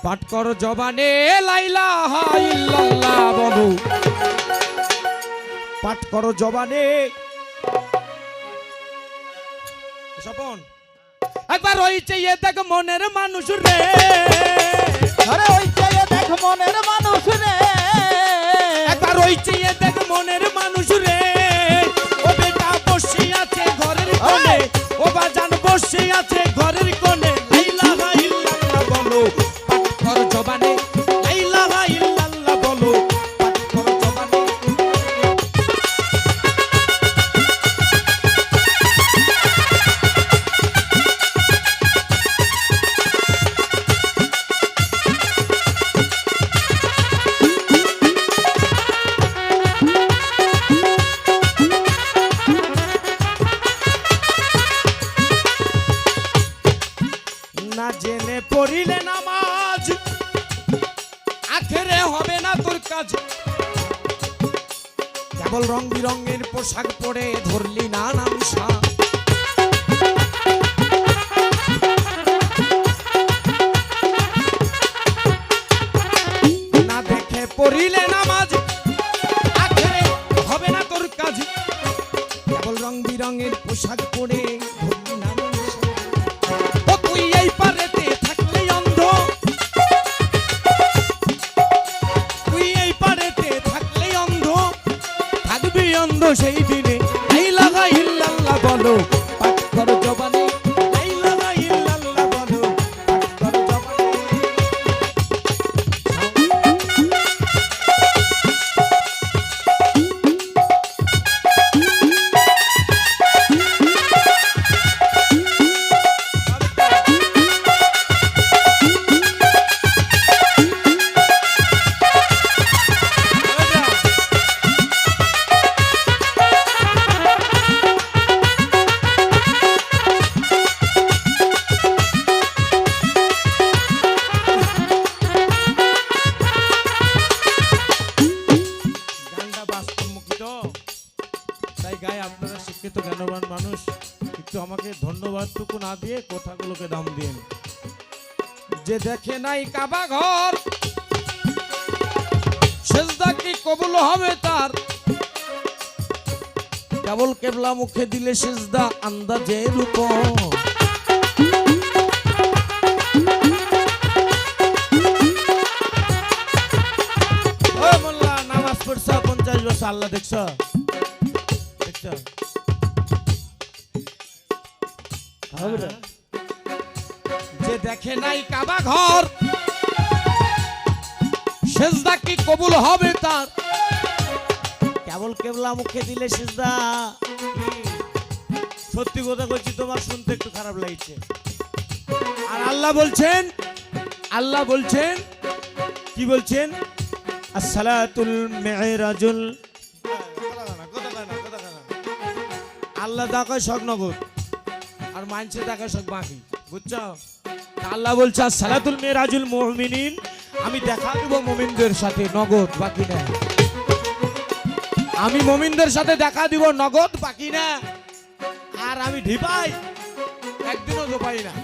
পাঠ করো জবানে লা ইলাহা ইল্লাল্লাহ বলো, পাঠ করো জবানে। স্বপন একবার ওই চেয়ে দেখ মনের মানুষ রে, আরে ওই চেয়ে দেখ মনের মানুষ রে, একবার ওই চেয়ে দেখ মনের মানুষ রে। ও বেটা বসে আছে ঘরের কোণে, ও বাজান বসে আছে ঘরের কোণে। লা ইলাহা ইল্লাল্লাহ বলো, পাঠ করো জবানে লা ইলাহা ইল্লাল্লাহ বলো, পাঠ করো জবানে। না জেনে পড়িলে নামাজ আখেরে হবে না তোর কাজ। কেবল রং বিরঙের পোশাক পরে ধরলি না নামসা। না দেখে পড়িলে নামাজ আখেরে হবে না তোর কাজ। কেবল রং বিরঙের পোশাক পরে ধরলি না নামসা। ও তুই এই পারেতে থাকলে অন্ধ, তুই এই পারেতে থাকলে অন্ধ, থাকবি অন্ধ সেই দিনে। লা ইলাহা ইল্লাল্লাহ বলো, পাঠ করো জবানে লা ইলাহা ইল্লাল্লাহ বলো, পাঠ করো জবানে। গানটা বাস্তবমুখী তো, তাই গায়ে আপনারা শিক্ষিত জ্ঞানবান মানুষ, একটু আমাকে ধন্যবাদটুকু না দিয়ে কথাগুলোকে দাম দিন। যে দেখে নাই কাবা ঘর, সেজদা কি কবুল হবে তার? কেবল কেবলা মুখে দিলে সেজদা আন্দাজের উপর। ও মোল্লা, নামাজ পড়ছ 50 বছর, আল্লাহ দেখছ? দেখছ? যে দেখে নাই কাবা ঘর, সেজদা কি কবুল হবে তার? কেবল কেবলা মুখে দিলে সেজদা। সত্যি কথা বলছি, তোমার শুনতে একটু খারাপ লাগছে। আর আল্লাহ বলছেন, আল্লাহ বলছেন কি বলছেন? আসসালাতুল মিরাজুল, আল্লাহ দেখায় শখ নগদ আর মানছে দেখায় শখ বাকি, বুঝছো? আল্লাহ বলছে আসসালাতুল মিরাজুল মুমিনিন, আমি দেখা দেব মুমিনদের সাথে নগদ বাকি না। আমি মুমিনদের সাথে দেখা দিব নগদ বাকি না। আর আমি ঢিপাই একদিনও দোপাই না।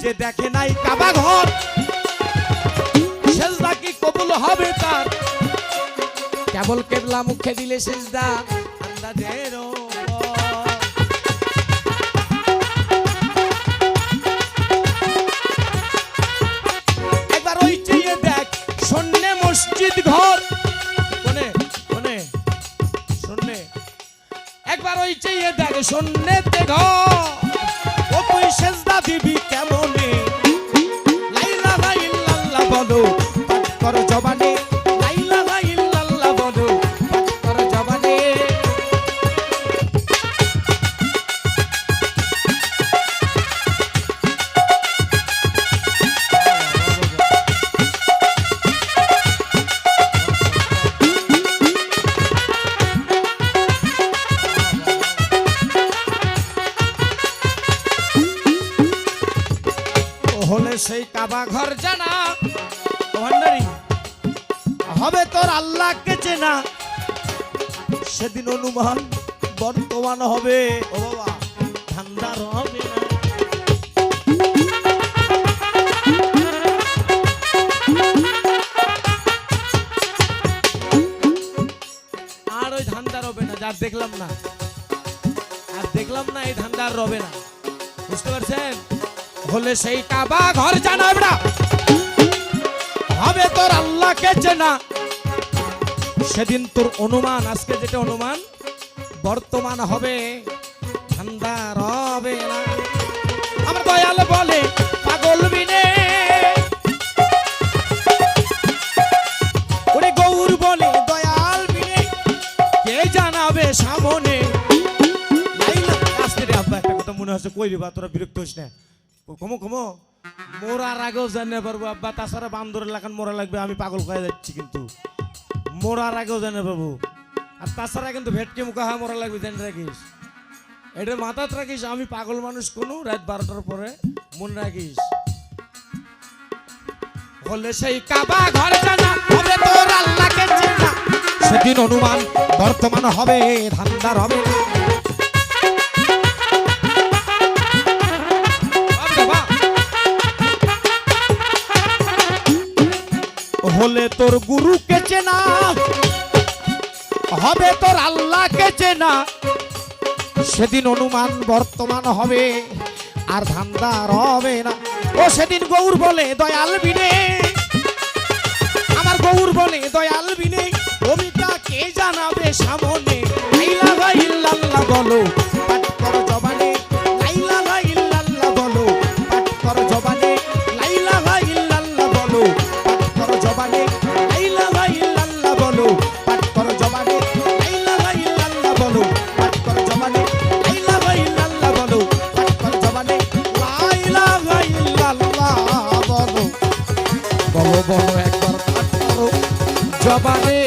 যে দেখে নাই কাবা ঘর, সেজদা কি কবুল হবে তার? কেবল কেবলা মুখে দিলে সেজদা আন্দাজের উপর। একবার ওই চেয়ে দেখ শূন্যে মসজিদ ঘর, কোনে কোনে শূন্যে, একবার ওই চেয়ে দেখ শূন্যেতে ঘর। ও তুই সেজদা দিবি কেমনে? লা ইলাহা ইল্লাল্লাহ বলো, পাঠ করো জবানে লা ইলাহা ইল্লাল্লাহ বলো, পাঠ করো জবানে। হলে সেই কাবা ঘর জানা ভান্ডারি হবে তোর আল্লাহকে চেনা। সেদিন অনুমান বর্তমান হবে, ও বাবা ঠান্ডার হবে না। দেখলাম না, আর দেখলাম না, এই ধান্দা আর রবে না, বুঝতে পারছেন? হলে সেই কাবা ঘর জানাবে না, হবে তোর আল্লাহকে চেনা। সেদিন তোর অনুমান, আজকে যেটা অনুমান বর্তমান হবে, ধান্দা রবে না। আমার দয়াল বলে পাগল বিনে, ওরে গৌর বলে দয়াল বিনে, কে জানাবে সামনে। আজকে রে আব্বা একটা কথা মনে হচ্ছে, কই রে বা তোরা বিরক্ত হইস না, কমো কমো, মোরার আগেও জানতে পারবো আব্বা, তাছাড়া বান্দরের লাগান মোরা লাগবে, আমি পাগল হয়ে যাচ্ছি কিন্তু মোরার আগেও জানে বাবু, আর তাছাড়া কিন্তু ভেটকে মুখা হওয়া মরা লাগবে, জানি রাখিস, এটা মাথাত রাখিস। আমি পাগল মানুষ কোনো রাত 12টার পরে মনে রাখিস। বলে সেই কাবা ঘর জানা, হবে তোর আল্লাহকে চেনা। সেদিন অনুমান বর্তমান হবে, ধান্দার হবে না। হলে তোর গুরুকে চেনা, হবে তোর আল্লাহকে চেনা। সেদিন অনুমান বর্তমান হবে, আর ধান্দা হবে না। ও সেদিন গৌর বলে দয়াল বিনে, আমার গৌর বলে দয়াল বিনে, কবিতা কে জানাবে সামনে। লা ইলাহা ইল্লাল্লাহ বলো, পাঠ করো জবানে, লা ইলাহা ইল্লাল্লাহ বলো, পাঠ করো জবানে, লা ইলাহা ইল্লাল্লাহ বলো, পাঠ করো জবানে, লা ইলাহা ইল্লাল্লাহ বলো, পাঠ করো জবানে, লা ইলাহা ইল্লাল্লাহ বলো, পাঠ করো জবানে, লা ইলাহা ইল্লাল্লাহ বলো, পাঠ করো জবানে, লা ইলাহা ইল্লাল্লাহ বলো, বলো বলো একবার পাঠ করো জবানে।